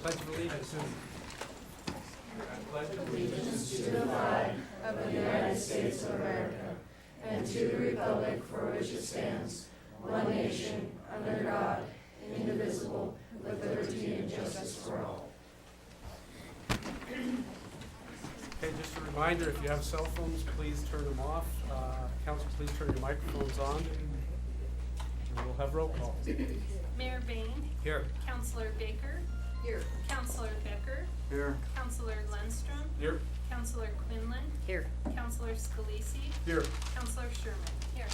Pledge of allegiance, Susan. Allegiance to the flag of the United States of America and to the republic for which it stands, one nation, under God, indivisible, with liberty and justice for all. Okay, just a reminder, if you have cell phones, please turn them off. Council, please turn your microphones on. And we'll have roll call. Mayor Bain. Here. Councilor Baker. Here. Councilor Becker. Here. Councilor Lundstrom. Here. Councilor Quinlan. Here. Councilor Scalisi. Here. Councilor Sherman. Here.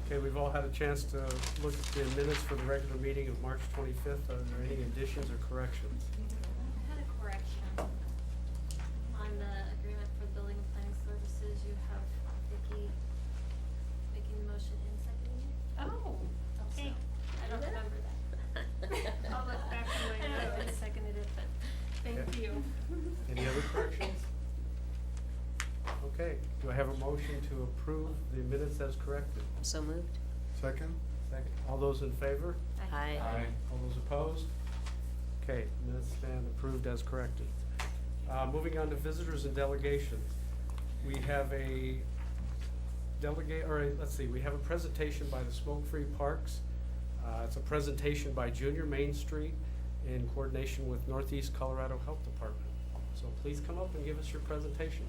Okay, we've all had a chance to look at the minutes for the regular meeting of March 25th. Are there any additions or corrections? I had a correction on the agreement for building and planning services. You have Vicky making the motion and seconding it. Oh, okay. I don't remember that. I'll look back on my I know notes. I seconded it, but Thank Okay. you. Any other corrections? Okay, do I have a motion to approve the minutes as corrected? So moved. Second? Second. All those in favor? Aye. All those opposed? Okay, minutes stand approved as corrected. Moving on to visitors and delegations. We have a we have a presentation by the Smoke Free Parks. It's a presentation by Junior Main Street in coordination with Northeast Colorado Health Department. So please come up and give us your presentation.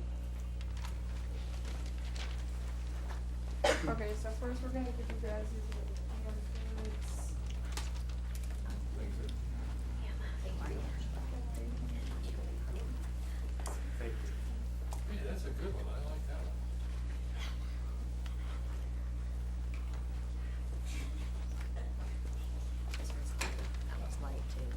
Okay, so first we're gonna give you guys these little pamphlets. Thank you. Hey, that's a good one, I like that one. That was light too.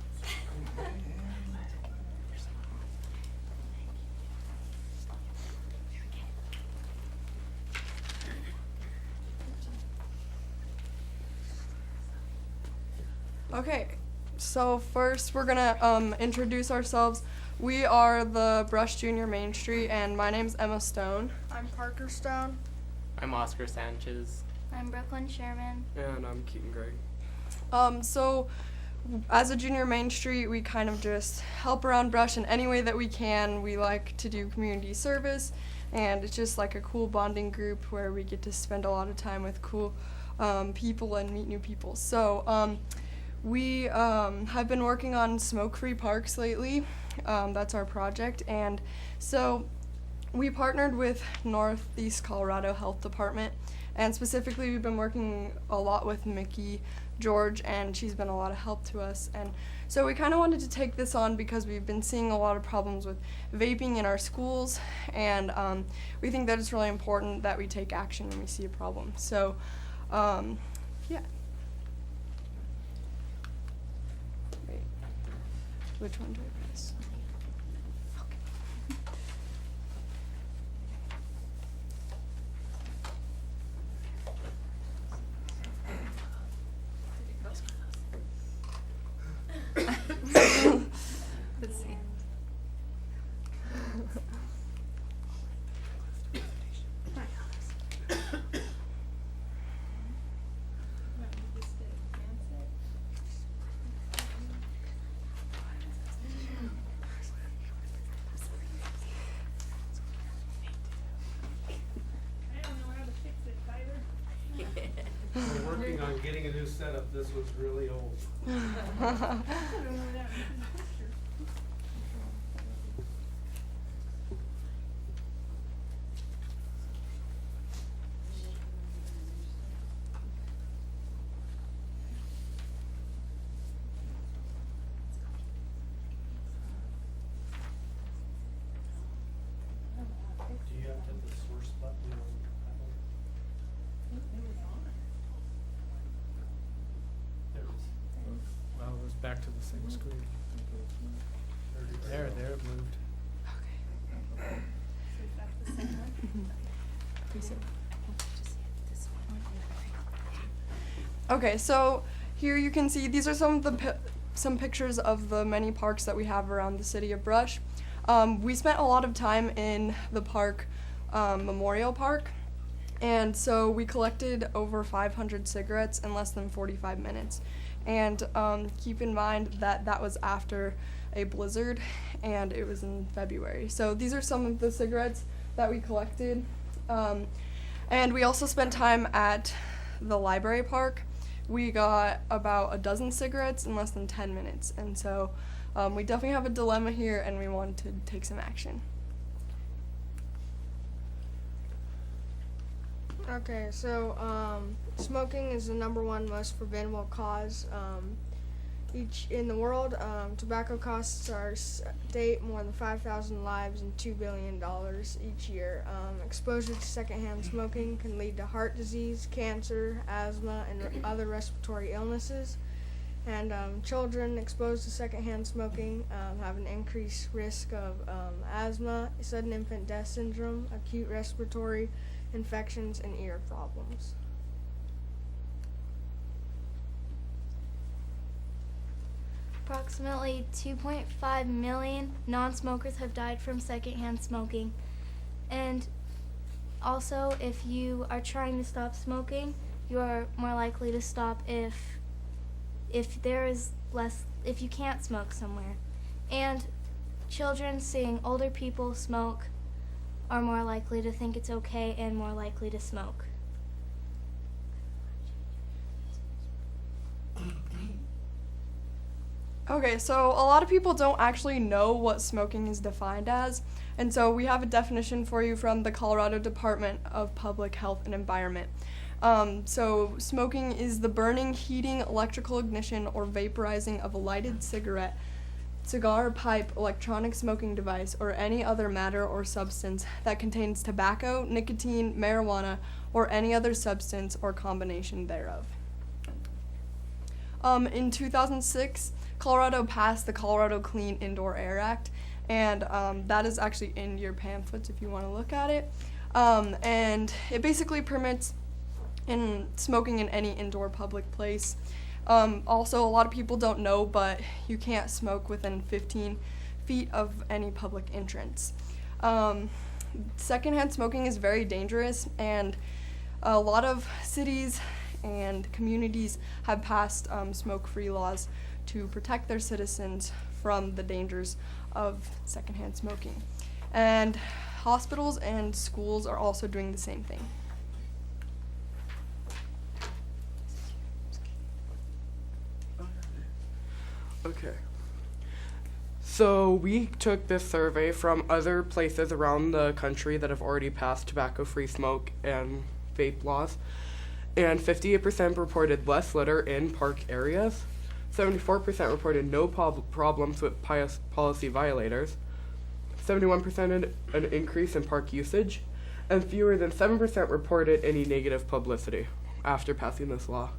Okay, so first we're gonna introduce ourselves. We are the Brush Junior Main Street, and my name's Emma Stone. I'm Parker Stone. I'm Oscar Sanchez. I'm Brooklyn Sherman. And I'm Keaton Gray. So as a Junior Main Street, we kind of just help around Brush in any way that we can. We like to do community service, and it's just like a cool bonding group where we get to spend a lot of time with cool people and meet new people. So we have been working on smoke-free parks lately. That's our project, and so we partnered with Northeast Colorado Health Department, and specifically we've been working a lot with Mickey George, and she's been a lot of help to us. And so we kind of wanted to take this on because we've been seeing a lot of problems with vaping in our schools, and we think that it's really important that we take action when we see a problem. So yeah. Wait. Which one do I press? Let's see. I don't know how to fix it, Tyler. We're working on getting a new setup. This was really old. I don't know that picture. Do you have to hit the source button on that one? There it is. Well, it was back to the same screen. There, it moved. Okay, so here you can see these are some of the some pictures of the many parks that we have around the city of Brush. We spent a lot of time in the park, Memorial Park, and so we collected over 500 cigarettes in less than 45 minutes. And keep in mind that that was after a blizzard, and it was in February. So these are some of the cigarettes that we collected. And we also spent time at the library park. We got about a dozen cigarettes in less than 10 minutes. And so we definitely have a dilemma here, and we wanted to take some action. Okay, so smoking is the #1 most preventable cause each in the world. Tobacco costs our state more than 5,000 lives and $2 billion each year. Exposure to secondhand smoking can lead to heart disease, cancer, asthma, and other respiratory illnesses. And children exposed to secondhand smoking have an increased risk of asthma, sudden infant death syndrome, acute respiratory infections, and ear problems. Approximately 2.5 million non-smokers have died from secondhand smoking. And also, if you are trying to stop smoking, you are more likely to stop if you can't smoke somewhere. And children seeing older people smoke are more likely to think it's okay and more likely to smoke. Okay, so a lot of people don't actually know what smoking is defined as, and so we have a definition for you from the Colorado Department of Public Health and Environment. So smoking is the burning, heating, electrical ignition, or vaporizing of a lighted cigarette, cigar, pipe, electronic smoking device, or any other matter or substance that contains tobacco, nicotine, marijuana, or any other substance or combination thereof. In 2006, Colorado passed the Colorado Clean Indoor Air Act, and that is actually in your pamphlets if you want to look at it. And it basically permits smoking in any indoor public place. Also, a lot of people don't know, but you can't smoke within 15 feet of any public entrance. Secondhand smoking is very dangerous, and a lot of cities and communities have passed smoke-free laws to protect their citizens from the dangers of secondhand smoking. And hospitals and schools are also doing the same thing. Okay. So we took this survey from other places around the country that have already passed tobacco-free smoke and vape laws, and 58% reported less litter in park areas, 74% reported no problems with policy violators, 71% an increase in park usage, and fewer than 7% reported any negative publicity after passing this law.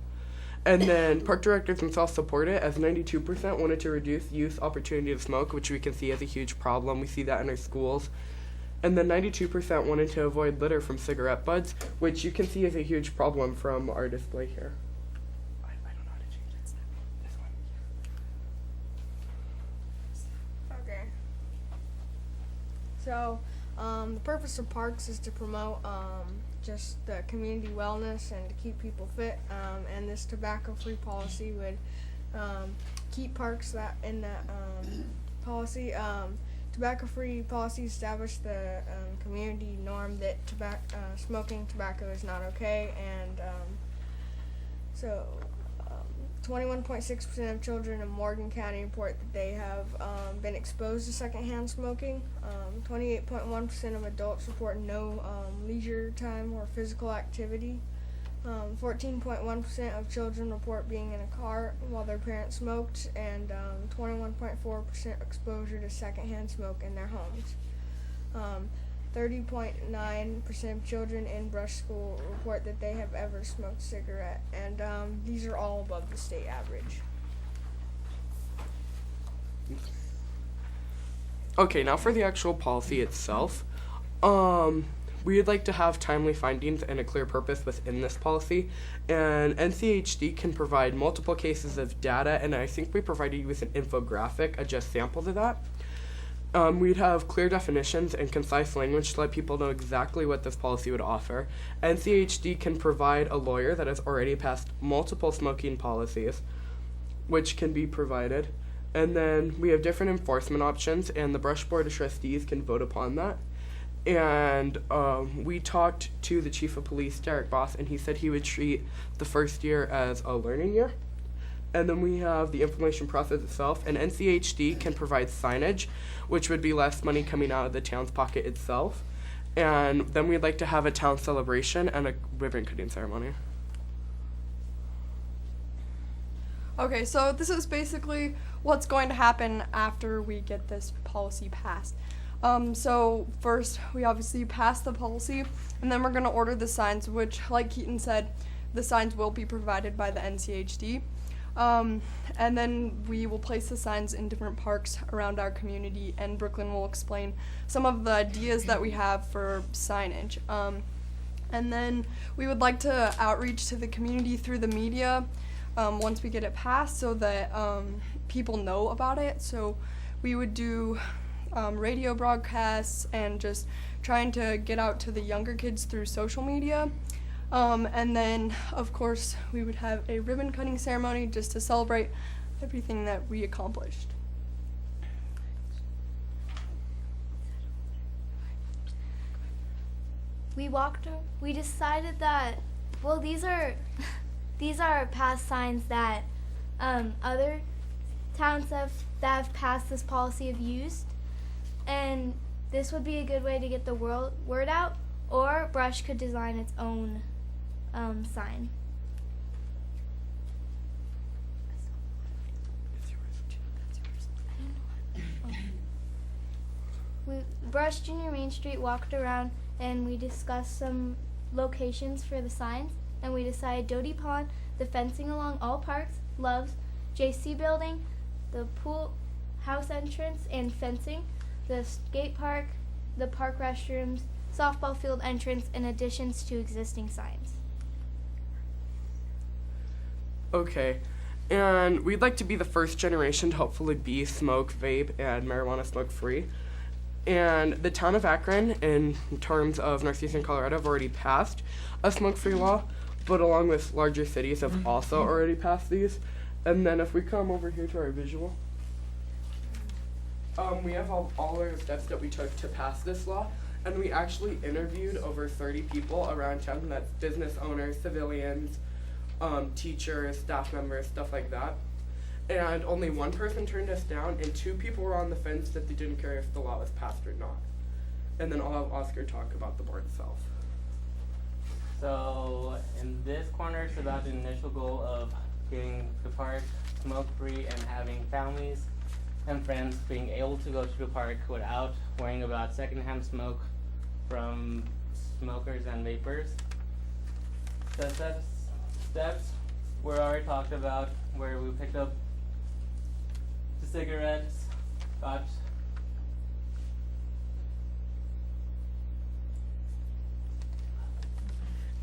And then park directors themselves support it, as 92% wanted to reduce youth opportunity to smoke, which we can see as a huge problem. We see that in our schools. And then 92% wanted to avoid litter from cigarette butts, which you can see as a huge problem from our display here. I don't know how to change it. This one. Okay. So, the purpose of parks is to promote just the community wellness and to keep people fit. And this tobacco-free policy would keep parks in that policy. Tobacco-free policy established the community norm that smoking tobacco is not okay, and so 21.6% of children in Morgan County report that they have been exposed to secondhand smoking. 28.1% of adults report no leisure time or physical activity. 14.1% of children report being in a car while their parents smoked, and 21.4% exposure to secondhand smoke in their homes. 30.9% of children in Brush School report that they have ever smoked a cigarette, and these are all above the state average. Okay, now for the actual policy itself. We would like to have timely findings and a clear purpose within this policy, and NCHD can provide multiple cases of data, and I think we provided you with an infographic, just samples of that. We'd have clear definitions and concise language to let people know exactly what this policy would offer. NCHD can provide a lawyer that has already passed multiple smoking policies. which can be provided. And then we have different enforcement options, and the Brush Board of Trustees can vote upon that. And we talked to the Chief of Police, Derek Boss, and he said he would treat the first year as a learning year. And then we have the information process itself, and NCHD can provide signage, which would be less money coming out of the town's pocket itself. And then we'd like to have a town celebration and a ribbon cutting ceremony. Okay, so this is basically what's going to happen after we get this policy passed. So first, we obviously pass the policy, and then we're going to order the signs, which, like Keaton said, the signs will be provided by the NCHD. And then we will place the signs in different parks around our community, and Brooklyn will explain some of the ideas that we have for signage. And then we would like to outreach to the community through the media once we get it passed, so that people know about it. So we would do radio broadcasts and just trying to get out to the younger kids through social media. And then, of course, we would have a ribbon cutting ceremony just to celebrate everything that we accomplished. We decided that, well, these are past signs that other towns that have passed this policy have used, and this would be a good way to get the word out, or Brush could design its own sign. Brush Junior Main Street walked around and we discussed some locations for the signs, and we decided Doty Pond, the fencing along all parks, Loves, JC Building, the pool house entrance and fencing, the skate park, the park restrooms, softball field entrance, in additions to existing signs. Okay, and we'd like to be the first generation to hopefully be smoke, vape, and marijuana smoke free. And the town of Akron, in terms of northeastern Colorado, have already passed a smoke-free law, but along with larger cities have also already passed these. And then if we come over here to our visual, we have all our steps that we took to pass this law, and we actually interviewed over 30 people around town. That's business owners, civilians, teachers, staff members, stuff like that. And only one person turned us down, and 2 people were on the fence that they didn't care if the law was passed or not. And then I'll have Oscar talk about the board itself. So in this corner, it's about the initial goal of getting the park smoke-free and having families and friends being able to go to the park without worrying about secondhand smoke from smokers and vapors. The steps were already talked about, where we picked up the cigarettes, got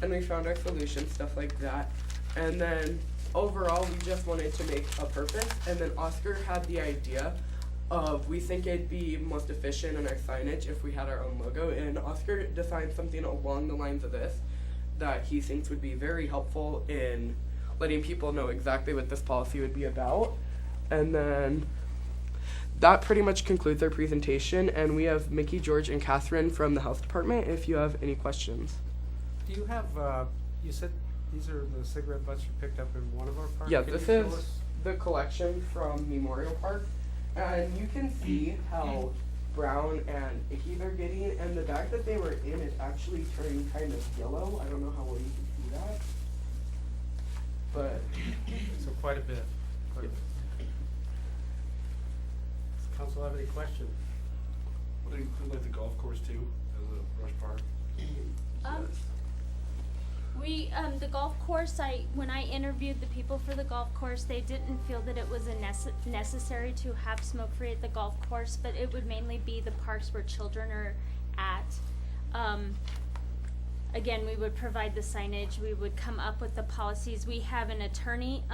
and we found our solution, stuff like that. And then overall, we just wanted to make a purpose. And then Oscar had the idea of, we think it'd be most efficient in our signage if we had our own logo. And Oscar designed something along the lines of this that he thinks would be very helpful in letting people know exactly what this policy would be about. And then that pretty much concludes our presentation. And we have Mickey, George, and Catherine from the health department if you have any questions. Do you have, you said these are the cigarette butts you picked up in one of our parks? Yeah, Can this you is show us? the collection from Memorial Park. And you can see how brown and icky they're getting. And the bag that they were in is actually turning kind of yellow. I don't know how well you can see that. But So quite a bit. Quite a bit. Does council have any questions? Would it include like the golf course too, as a brush park? The golf course, when I interviewed the people for the golf course, they didn't feel that it was necessary to have smoke-free at the golf course, but it would mainly be the parks where children are at. Again, we would provide the signage, we would come up with the policies. We have an attorney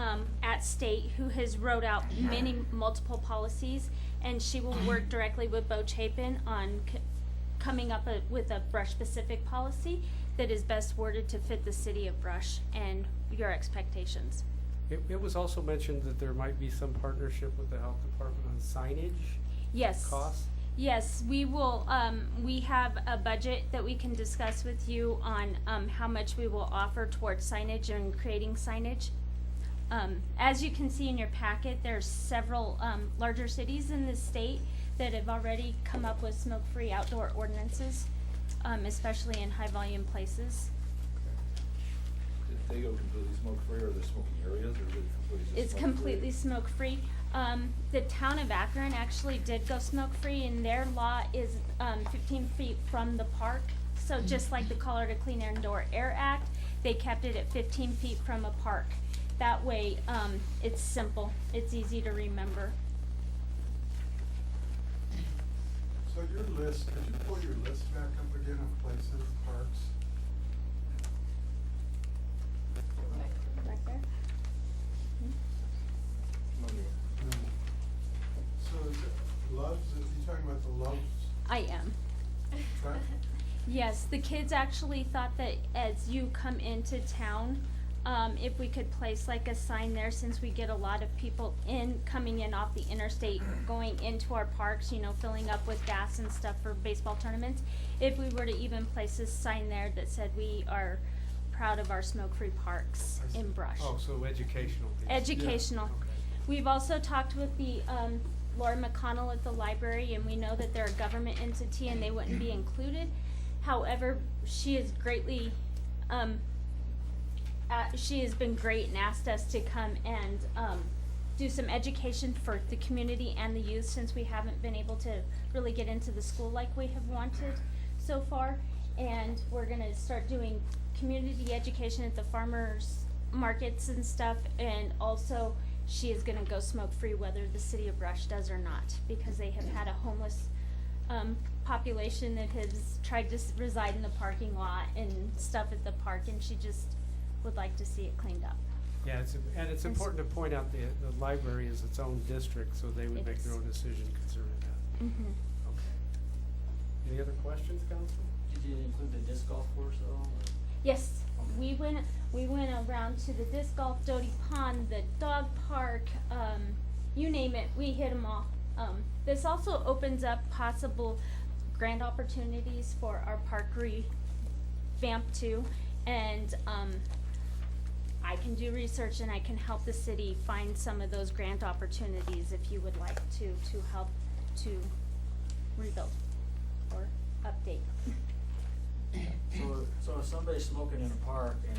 at state who has wrote out multiple policies, and she will work directly with Bo Chapin on coming up with a brush-specific policy that is best worded to fit the city of Brush and your expectations. It was also mentioned that there might be some partnership with the health department on signage Yes. costs. Yes, we will, we have a budget that we can discuss with you on, how much we will offer towards signage and creating signage. As you can see in your packet, there's several, larger cities in the state that have already come up with smoke-free outdoor ordinances, especially in high-volume places. Did they go completely smoke-free, or are there smoking areas, or is it completely just It's smoke-free? completely smoke-free. The town of Akron actually did go smoke-free, and their law is 15 feet from the park. So just like the Colorado Clean Indoor Air Act, they kept it at 15 feet from a park. That way, it's simple. It's easy to remember. So your list, could you pull your list back up again of places, parks? Right there. So is it Love's, is you talking about the Love's I am. track? Yes, the kids actually thought that as you come into town, if we could place like a sign there, since we get a lot of people coming in off the interstate, going into our parks, you know, filling up with gas and stuff for baseball tournaments. If we were to even place a sign there that said we are proud of our smoke-free parks I see. in Brush. Oh, so educational piece. Educational. Okay. We've also talked with the, Laura McConnell at the library, and we know that they're a government entity and they wouldn't be included. However, she is greatly, she has been great and asked us to come and, do some education for the community and the youth, since we haven't been able to really get into the school like we have wanted so far. And we're gonna start doing community education at the farmers markets and stuff, and also she is gonna go smoke-free whether the city of Brush does or not, because they have had a homeless, population that has tried to reside in the parking lot and stuff at the park, and she just would like to see it cleaned up. Yeah, it's important to point out the library is its own district, so they would It make their is. own decision concerning that. Mm-hmm. Okay. Any other questions, Council? Did you include the disc golf course at all? or- Yes, we went around to the disc golf, Doty Pond, the dog park, you name it, we hit them all. This also opens up possible grant opportunities for our park revamp too, and, I can do research and I can help the city find some of those grant opportunities if you would like to help to rebuild or update. So if somebody's smoking in a park and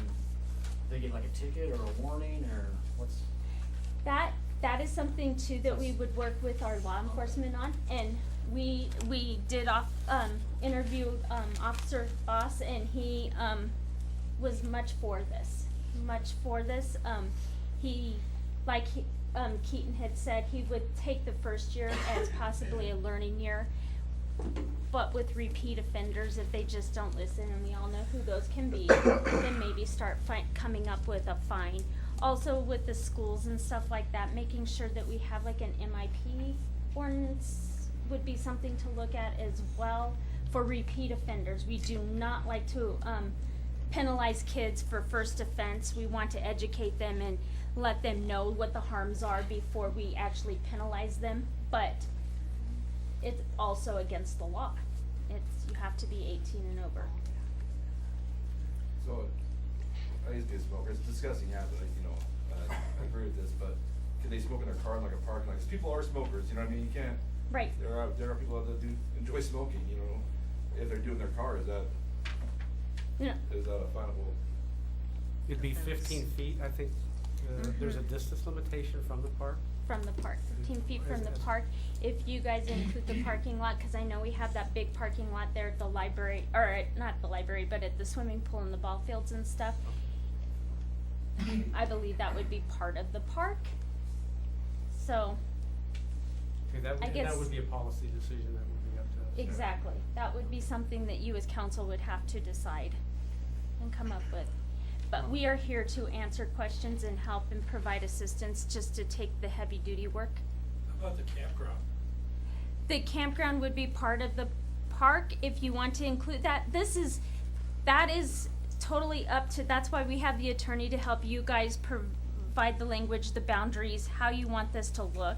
they get like a ticket or a warning, or what's? That is something too that we would work with our law enforcement on, and we did interview, Officer Boss, and he, was much for this. Keaton had said, he would take the first year as possibly a learning year, but with repeat offenders, if they just don't listen, and we all know who those can be, then maybe start coming up with a fine. Also with the schools and stuff like that, making sure that we have like an MIP ordinance would be something to look at as well for repeat offenders. We do not like to, penalize kids for first offense. We want to educate them and let them know what the harms are before we actually penalize them, but it's also against the law. You have to be 18 and over. So, I used to be a smoker, it's a disgusting habit, I agree with this, but can they smoke in their car in like a parking lot? 'Cause people are smokers, you know what I mean, you can't. Right. There are people that do enjoy smoking, if they're doing their car, is that No. a finable? It'd be 15 feet, I think, there's a distance limitation from the park. From the park, 15 feet from the park. If you guys include the parking lot, cause I know we have that big parking lot there at the library, or not the library, but at the swimming pool and the ball fields and stuff. I believe that would be part of the park. So, Okay, that I guess- would be a policy decision that would be up to us. exactly, that would be something that you as council would have to decide and come up with. But we are here to answer questions and help and provide assistance, just to take the heavy duty work. How about the campground? The campground would be part of the park if you want to include that. That is totally up to, that's why we have the attorney to help you guys specified the language, the boundaries, how you want this to look.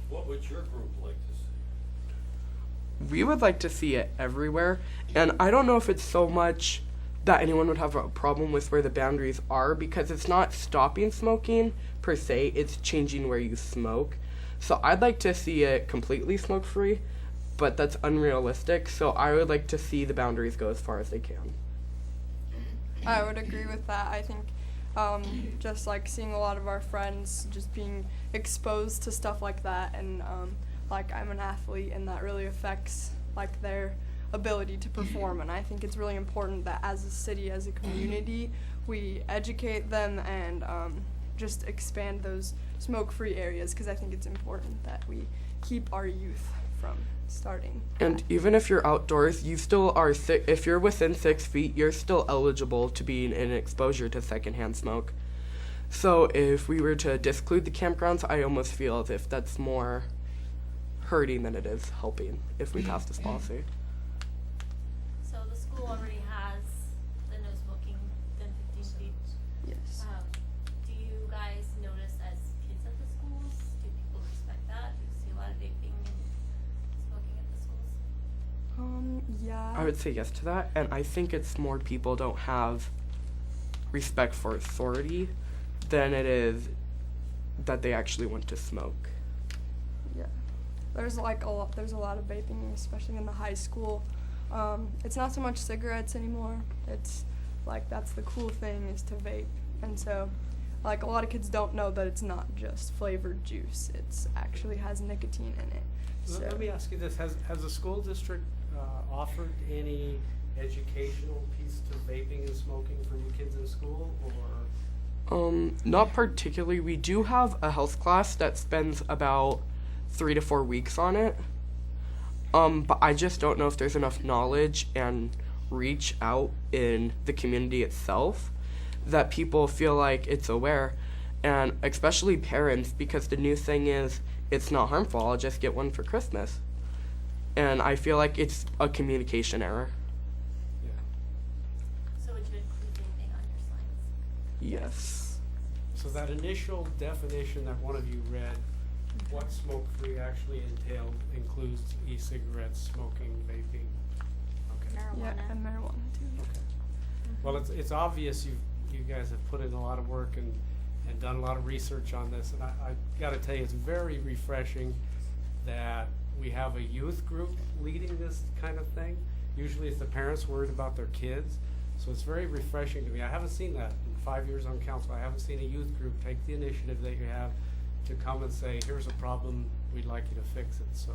What would your group like to see? We would like to see it everywhere, and I don't know if it's so much that anyone would have a problem with where the boundaries are, because it's not stopping smoking per se, it's changing where you smoke. So I'd like to see it completely smoke-free, but that's unrealistic, so I would like to see the boundaries go as far as they can. I would agree with that. I think just like seeing a lot of our friends just being exposed to stuff like that, and like I'm an athlete, and that really affects like their ability to perform, and I think it's really important that as a city, as a community, we educate them and just expand those smoke-free areas, because I think it's important that we keep our youth from starting. And even if you're outdoors, you still are if you're within 6 feet, you're still eligible to be in exposure to secondhand smoke. So if we were to disclude the campgrounds, I almost feel as if that's more hurting than it is helping if we pass this policy. So the school already has the no smoking within 15 feet. Yes. Do you guys notice as kids at the schools, do people respect that? Do you see a lot of vaping and smoking at the schools? Yeah. I would say yes to that, and I think it's more people don't have respect for authority than it is that they actually want to smoke. Yeah. There's like there's a lot of vaping, especially in the high school. It's not so much cigarettes anymore. It's like that's the cool thing is to vape. And so like a lot of kids don't know that it's not just flavored juice. It's actually has nicotine in it. So Let me ask you this, has the school district offered any educational piece to vaping and smoking for you kids in school, or? Not particularly. We do have a health class that spends about 3 to 4 weeks on it. But I just don't know if there's enough knowledge and reach out in the community itself that people feel like it's aware, and especially parents, because the new thing is it's not harmful, I'll just get one for Christmas. And I feel like it's a communication error. Yeah. So would you include vaping on your signs? Yes. So that initial definition that one of you read, what smoke-free actually entailed includes e-cigarettes, smoking, vaping. Okay. yeah, Marijuana. and marijuana too. Okay. Well, it's obvious you guys have put in a lot of work and done a lot of research on this, and I got to tell you, it's very refreshing that we have a youth group leading this kind of thing. Usually it's the parents worried about their kids, so it's very refreshing to me. I haven't seen that in 5 years on council. I haven't seen a youth group take the initiative that you have to come and say, here's a problem, we'd like you to fix it. So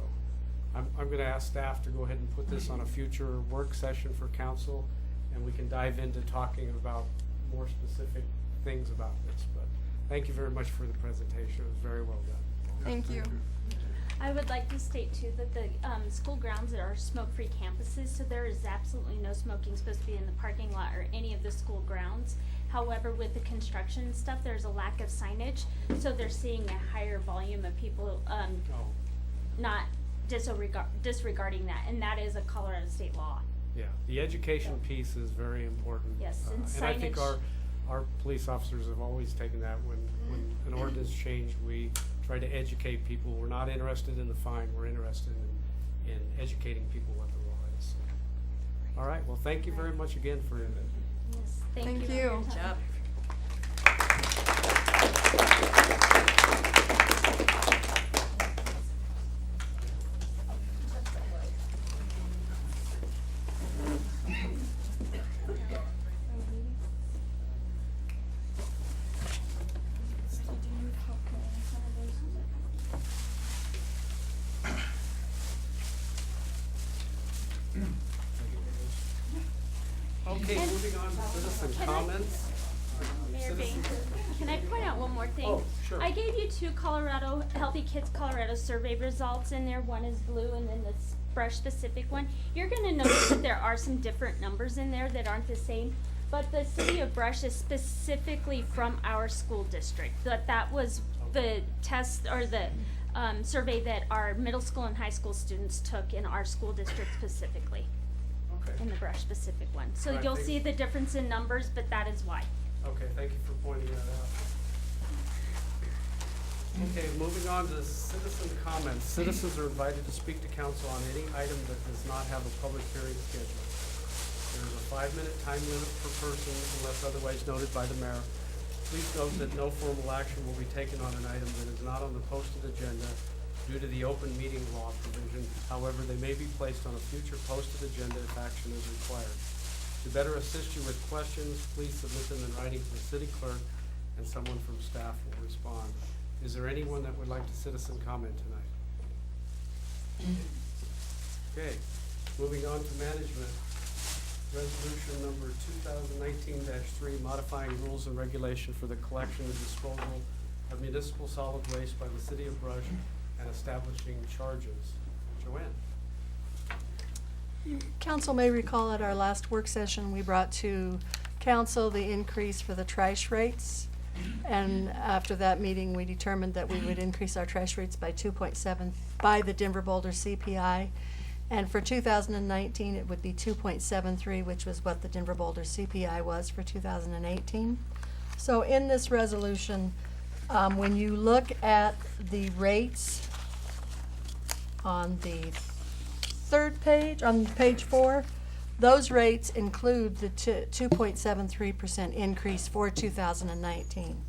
I'm going to ask staff to go ahead and put this on a future work session for council, and we can dive into talking about more specific things about this. But thank you very much for the presentation. It was very well done. Thank you. I would like to state too that the school grounds are smoke-free campuses, so there is absolutely no smoking supposed to be in the parking lot or any of the school grounds. However, with the construction and stuff, there's a lack of signage, so they're seeing a higher volume of people not disregarding that, and that is a Colorado state law. Yeah, the education piece is very important. Yes, and I think signage. our police officers have always taken that. When an ordinance changed, we try to educate people. We're not interested in the fine, we're interested in educating people what the law is. All right, well, thank you very much again for it. Yes, Thank for you. your Good time. Okay, And- moving on to citizen Can I- comments. Mayor Bain, can I point out one more thing? Oh, sure. I gave you 2 Colorado, Healthy Kids Colorado survey results in there. One is blue and then the brush specific one. You're gonna notice that there are some different numbers in there that aren't the same. But the city of Brush is specifically from our school district. That was the test or the survey that our middle school and high school students took in our school district specifically. Okay. In the Brush specific one. So All right, you'll thank see you. the difference in numbers, but that is why. Okay, thank you for pointing that out. Okay, moving on to citizen comments. Citizens are invited to speak to council on any item that does not have a public hearing scheduled. There is a 5-minute time limit per person unless otherwise noted by the mayor. Please note that no formal action will be taken on an item that is not on the posted agenda due to the open meeting law provision. However, they may be placed on a future posted agenda if action is required. To better assist you with questions, please submit them in writing to the city clerk and someone from staff will respond. Is there anyone that would like to citizen comment tonight? Okay, moving on to management. Resolution number 2019-3, modifying rules and regulation for the collection and disposal of municipal solid waste by the city of Brush and establishing charges. Joanne? Council may recall at our last work session, we brought to council the increase for the trash rates. And after that meeting, we determined that we would increase our trash rates by 2.7 by the Denver Boulder CPI. And for 2019, it would be 2.73, which was what the Denver Boulder CPI was for 2018. So in this resolution, when you look at the rates on the third page, on page 4, those rates include the 2.73% increase for 2019.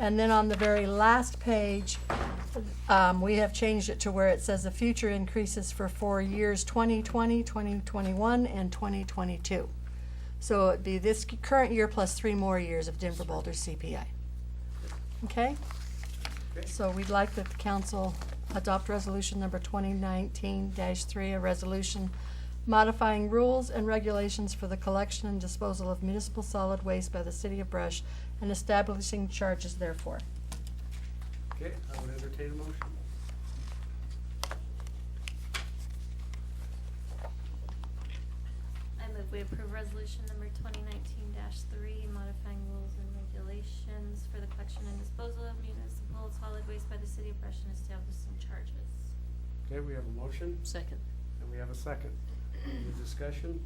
And then on the very last page, we have changed it to where it says the future increases for 4 years, 2020, 2021, and 2022. So it'd be this current year plus 3 more years of Denver Boulder CPI. Okay? So we'd like that the council adopt resolution number 2019-3, a resolution modifying rules and regulations for the collection and disposal of municipal solid waste by the city of Brush and establishing charges therefore. Okay, I would entertain a motion. I move we approve resolution number 2019-3, modifying rules and regulations for the collection and disposal of municipal solid waste by the city of Brush and establishing charges. Okay, we have a motion Second. and we have a second. Any discussion?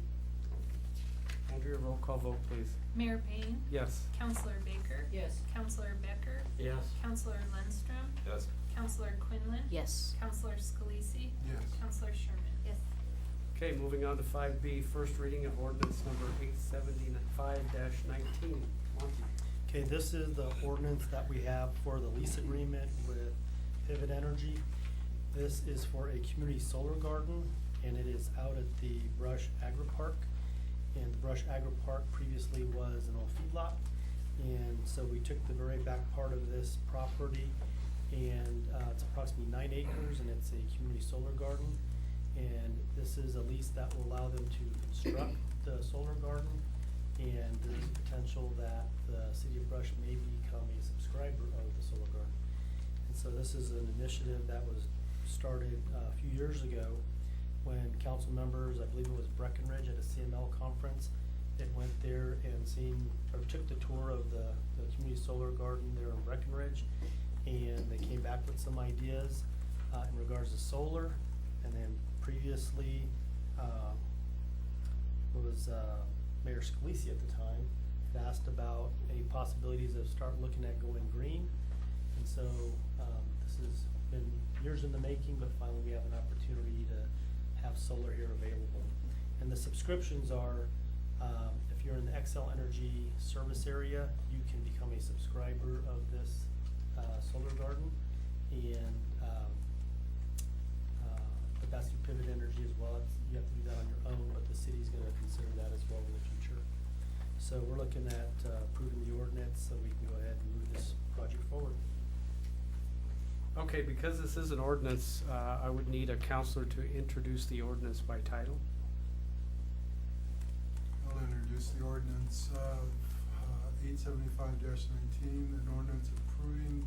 Andrea, roll call vote, please. Mayor Payne. Yes. Counselor Baker. Yes. Counselor Becker. Yes. Counselor Lundstrom. Yes. Counselor Quinlan. Yes. Counselor Scalisi. Yes. Counselor Sherman. Yes. Okay, moving on to 5B, first reading of ordinance number 875-19. Monty? Okay, this is the ordinance that we have for the lease agreement with Pivot Energy. This is for a community solar garden, and it is out at the Brush Agri Park. And the Brush Agri Park previously was an old feedlot. And so we took the very back part of this property, and it's approximately 9 acres, and it's a community solar garden. And this is a lease that will allow them to construct the solar garden, and there's potential that the city of Brush may become a subscriber of the solar garden. And so this is an initiative that was started a few years ago when council members, I believe it was Breckenridge at a CML conference, it went there and took the tour of the community solar garden there in Breckenridge, and they came back with some ideas in regards to solar. And then previously was Mayor Scalisi at the time had asked about a possibilities of start looking at going green. And so this has been years in the making, but finally we have an opportunity to have solar here available. And the subscriptions are, if you're in the Xcel Energy service area, you can become a subscriber of this solar garden. And but that's through Pivot Energy as well. You have to do that on your own, but the city's gonna consider that as well in the future. So we're looking at approving the ordinance so we can go ahead and move this project forward. Okay, because this is an ordinance, I would need a counselor to introduce the ordinance by title. I'll introduce the ordinance of 875-19, an ordinance approving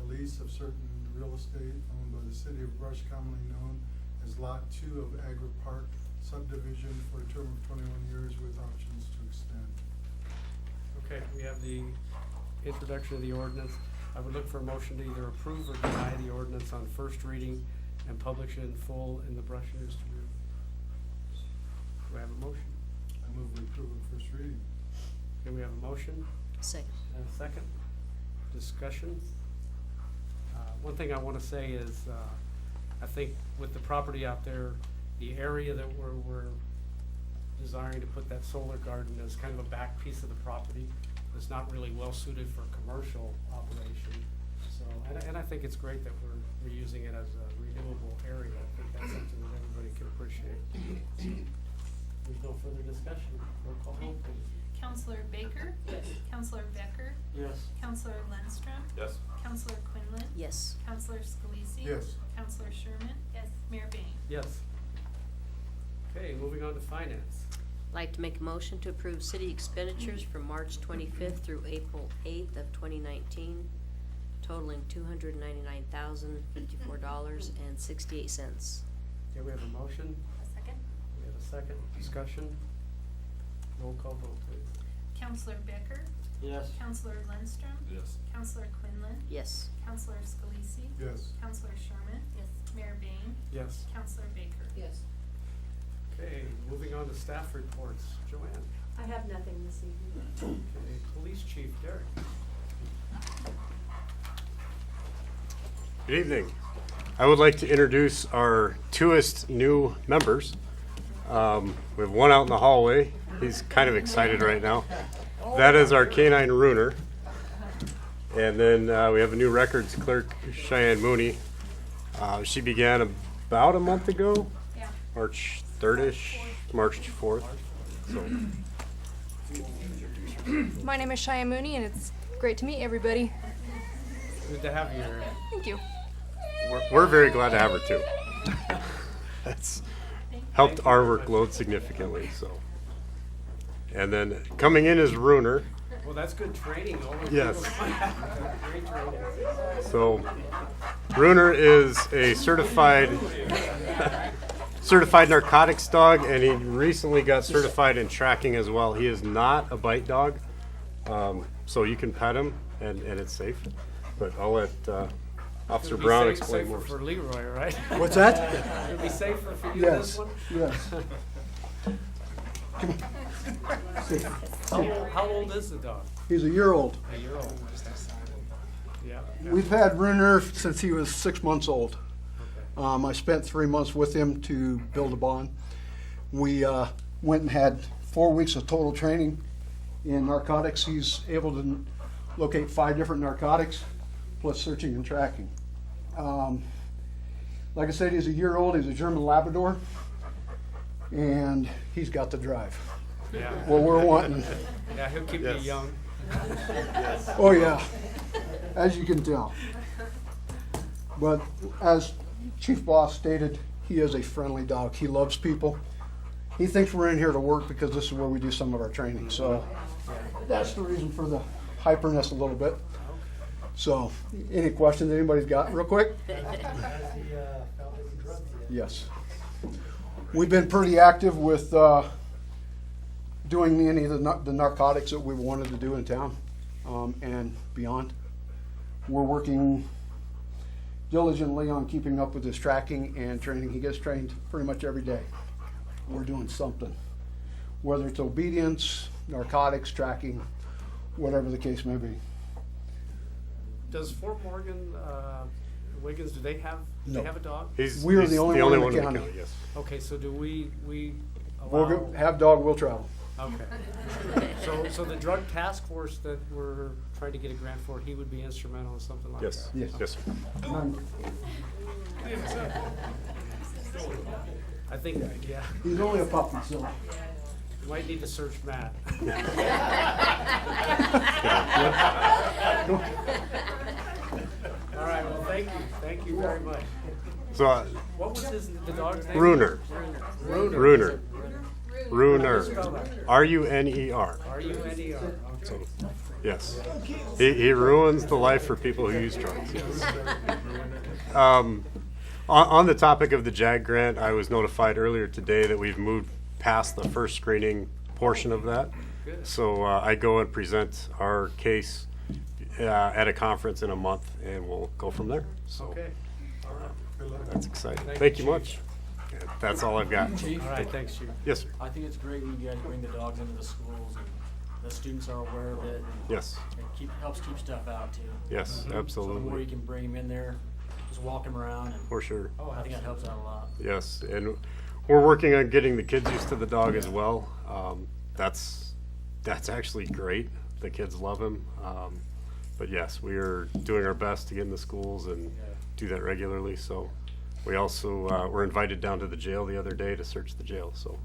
a lease of certain real estate owned by the city of Brush, commonly known as Lot 2 of Agri Park subdivision for a term of 21 years with options to extend. Okay, we have the introduction of the ordinance. I would look for a motion to either approve or deny the ordinance on first reading and publish it in full in the Brush News Tribune. Do I have a motion? I move we approve on first reading. Okay, we have a motion Second. and a second. Discussion? One thing I want to say is, I think with the property out there, the area that we're desiring to put that solar garden is kind of a back piece of the property. It's not really well suited for commercial operation. So, and I think it's great that we're using it as a renewable area. I think that's something that everybody can appreciate. There's no further discussion. Roll call vote, please. Counselor Baker? Yes. Counselor Becker? Yes. Counselor Lundstrom? Yes. Counselor Quinlan? Yes. Counselor Scalisi? Yes. Counselor Sherman? Yes. Mayor Bain? Yes. Okay, moving on to finance. Like to make a motion to approve city expenditures from March 25th through April 8th of 2019, totaling $299,054.68. Okay, we have a motion. A second? We have a second. Discussion. Roll call vote, please. Counselor Becker? Yes. Counselor Lundstrom? Yes. Counselor Quinlan? Yes. Counselor Scalisi? Yes. Counselor Sherman? Yes. Mayor Bain? Yes. Counselor Baker? Yes. Okay, moving on to staff reports. Joanne. I have nothing this evening. Okay, Police Chief Derek. Good evening. I would like to introduce our 2st new members. We have one out in the hallway. He's kind of excited right now. That is our Canine Runer. And then we have a new records clerk, Cheyenne Mooney. She began about a month ago, Yeah. March 3rd-ish, March 4th. So, My name is Cheyenne Mooney, and it's great to meet everybody. Good to have you here. Thank you. we're very glad to have her too. That's helped our workload significantly. So, and then coming in is Runer. Well, that's good training. Yes. Great training. So, Runer is a certified narcotics dog, and he recently got certified in tracking as well. He is not a bite dog, so you can pet him, and it's safe. But I'll let Officer Brown explain more. Safer for Leroy, right? What's that? It'll be safer for you Yes, this one? yes. How old is the dog? He's a year old. A year old. Yeah. We've had Runer since he was 6 months old. Okay. I spent 3 months with him to build a bond. We went and had 4 weeks of total training in narcotics. He's able to locate 5 different narcotics, plus searching and tracking. Like I said, he's a year old. He's a German Labrador, and he's got the drive. Yeah. Well, we're wanting. Yeah, he'll keep Yes. you young. Oh yeah, as you can tell. But as Chief Boss stated, he is a friendly dog. He loves people. He thinks we're in here to work because this is where we do some of our training. So that's the reason for the hyperness a little bit. So, any questions anybody's got real quick? Has he found any drugs yet? Yes. We've been pretty active with doing any of the narcotics that we wanted to do in town and beyond. We're working diligently on keeping up with his tracking and training. He gets trained pretty much every day. We're doing something, whether it's obedience, narcotics, tracking, whatever the case may be. Does Fort Morgan, Wiggins, do they have No. a dog? We're the only one in the county. county. Yes. Okay, so do we We'll allow? have dog, we'll travel. Okay. So the drug task force that we're trying to get a grant for, he would be instrumental in something like Yes. that? Yes. Yes. Sir. I think, yeah, He's only a puppy, so. you might need to search Matt. All right, well, thank you very much. So, What was the dog's name? Runer. Runer. Runer. Runer. Spell Runer. that. R-U-N-E-R. R-U-N-E-R, So, okay. yes. He ruins the life for people who use drugs. Yes. On the topic of the JAG grant, I was notified earlier today that we've moved past the first screening portion of that. Good. So I go and present our case at a conference in a month, and we'll go from there. So Okay, all right. that's exciting. Thank Thank you, you much. That's all I've got. Chief? All right, thanks, Chief. Yes, sir. I think it's great when you guys bring the dogs into the schools and the students are aware of it. And Yes. it helps keep stuff out too. Yes, So the more absolutely. you can bring them in there, just walk them around, and For sure. I think that helps out a lot. Yes, and we're working on getting the kids used to the dog as well. That's actually great. The kids love him. But yes, we are doing our best to get in the schools and do that regularly. So we also were invited down to the jail the other day to search the jail. So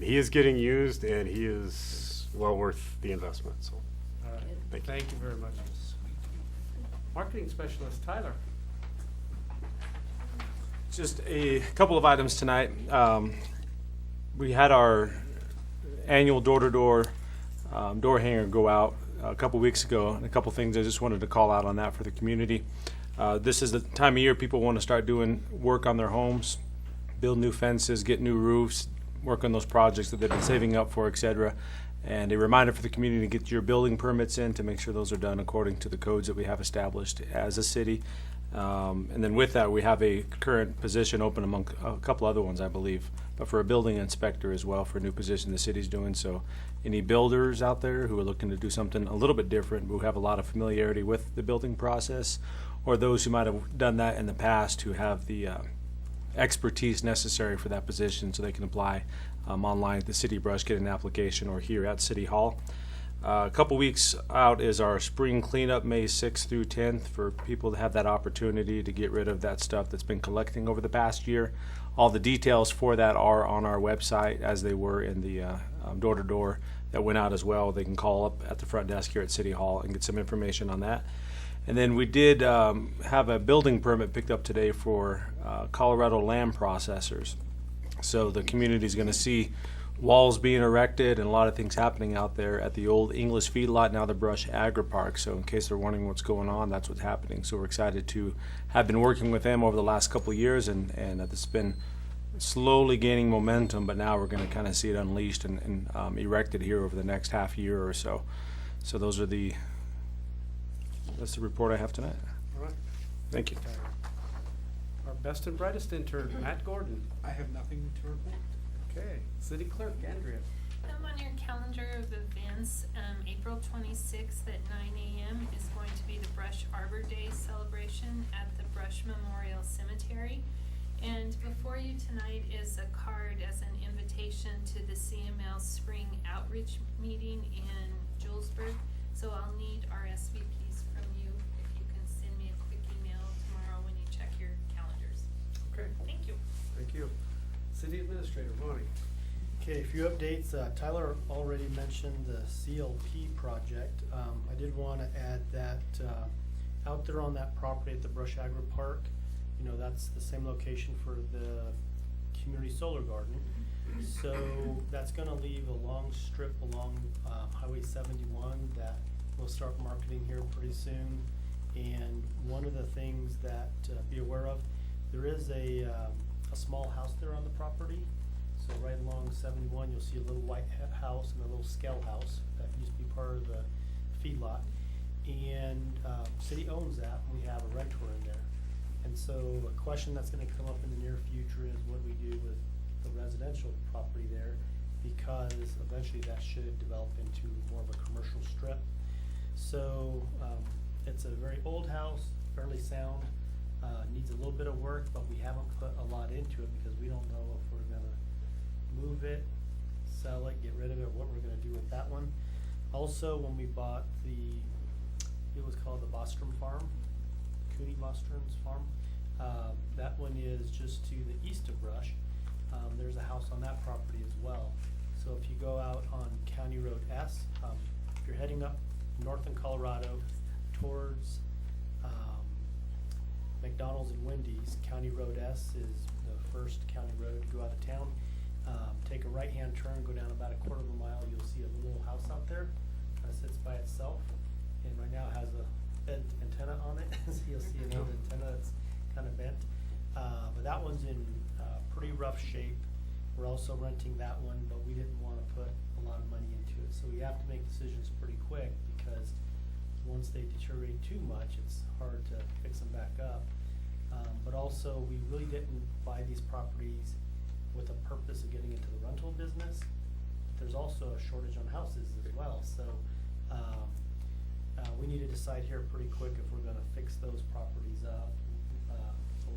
he is getting used, and he is well worth the investment. So All right. Thank you very much. Marketing Specialist Tyler. Just a couple of items tonight. We had our annual door-to-door door hanger go out a couple weeks ago, and a couple things I just wanted to call out on that for the community. This is the time of year people want to start doing work on their homes, build new fences, get new roofs, work on those projects that they've been saving up for, etc. And a reminder for the community to get your building permits in to make sure those are done according to the codes that we have established as a city. And then with that, we have a current position open among a couple other ones, I believe, but for a building inspector as well for a new position the city's doing. So any builders out there who are looking to do something a little bit different, who have a lot of familiarity with the building process, or those who might have done that in the past who have the expertise necessary for that position so they can apply online at the City of Brush, get an application, or here at City Hall. A couple weeks out is our spring cleanup, May 6th through 10th, for people to have that opportunity to get rid of that stuff that's been collecting over the past year. All the details for that are on our website, as they were in the door-to-door that went out as well. They can call up at the front desk here at City Hall and get some information on that. And then we did have a building permit picked up today for Colorado land processors. So the community is going to see walls being erected and a lot of things happening out there at the old English feedlot, now the Brush Agri Park. So in case they're wondering what's going on, that's what's happening. So we're excited to have been working with them over the last couple of years, and it's been slowly gaining momentum, but now we're going to kind of see it unleashed and erected here over the next half year or so. So that's the report I have tonight. All right. Thank you. Our best and brightest intern, Matt Gordon. I have nothing to report. Okay. City Clerk, Andrea. On your calendar of events, April 26th at 9 a.m. is going to be the Brush Arbor Day celebration at the Brush Memorial Cemetery. And before you tonight is a card as an invitation to the CML Spring Outreach Meeting in Julesburg. So I'll need RSVPs from you if you can send me a quick email tomorrow when you check your calendars. Okay. Thank you. Thank you. City Administrator, Ronnie. Okay, a few updates. Tyler already mentioned the CLP project. I did want to add that out there on that property at the Brush Agri Park, you know, that's the same location for the community solar garden. So that's going to leave a long strip along Highway 71 that we'll start marketing here pretty soon. And one of the things that be aware of, there is a small house there on the property. So right along 71, you'll see a little white house and a little scale house that used to be part of the feedlot. And city owns that, and we have a renter in there. And so a question that's going to come up in the near future is what do we do with the residential property there, because eventually that should develop into more of a commercial strip. So it's a very old house, fairly sound, needs a little bit of work, but we haven't put a lot into it because we don't know if we're going to move it, sell it, get rid of it, what we're going to do with that one. Also, when we bought it was called the Bostrom Farm, Cooney Bostrom's farm. That one is just to the east of Brush. There's a house on that property as well. So if you go out on County Road S, if you're heading up north in Colorado towards McDonald's and Wendy's, County Road S is the first county road to go out of town. Take a right-hand turn, go down about a quarter of a mile, you'll see a little house out there that sits by itself, and right now has a bent antenna on it. So you'll see an old antenna that's kind of bent. But that one's in pretty rough shape. We're also renting that one, but we didn't want to put a lot of money into it. So we have to make decisions pretty quick, because once they deteriorate too much, it's hard to fix them back up. But also, we really didn't buy these properties with a purpose of getting into the rental business. The there's also a shortage on houses as well, so, we need to decide here pretty quick if we're gonna fix those properties up,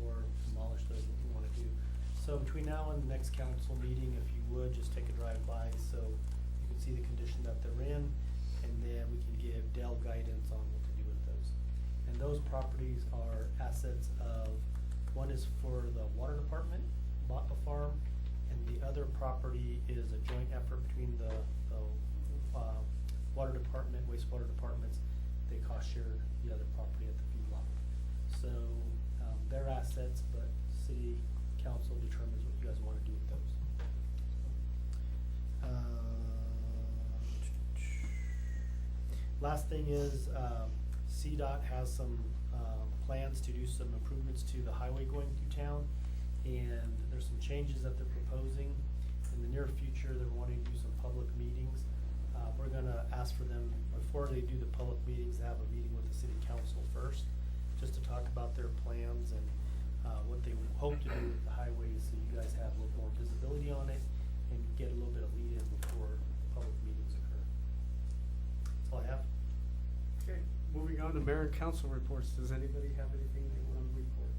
or demolish those, what we wanna do. So between now and the next council meeting, if you would, just take a drive by so you can see the condition that they're in, and then we can give Dale guidance on what to do with those. And those properties are assets of, one is for the water department, bought the farm, and the other property is a joint effort between the water department, wastewater departments. They cost shared the other property at the feedlot. So, they're assets, but city council determines what you guys wanna do with those. Last thing is, CDOT has some, plans to do some improvements to the highway going through town. And there's some changes that they're proposing. In the near future, they're wanting to do some public meetings. We're gonna ask for them, before they do the public meetings, to have a meeting with the city council first, just to talk about their plans and, what they hope to do with the highways, so you guys have a little more visibility on it and get a little bit of lead-in before public meetings occur. That's all I have. Okay, moving on to mayor and council reports. Does anybody have anything they want to report?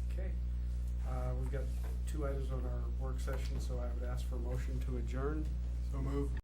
Okay, we've got 2 items on our work session, so I would ask for a motion to adjourn. So moved.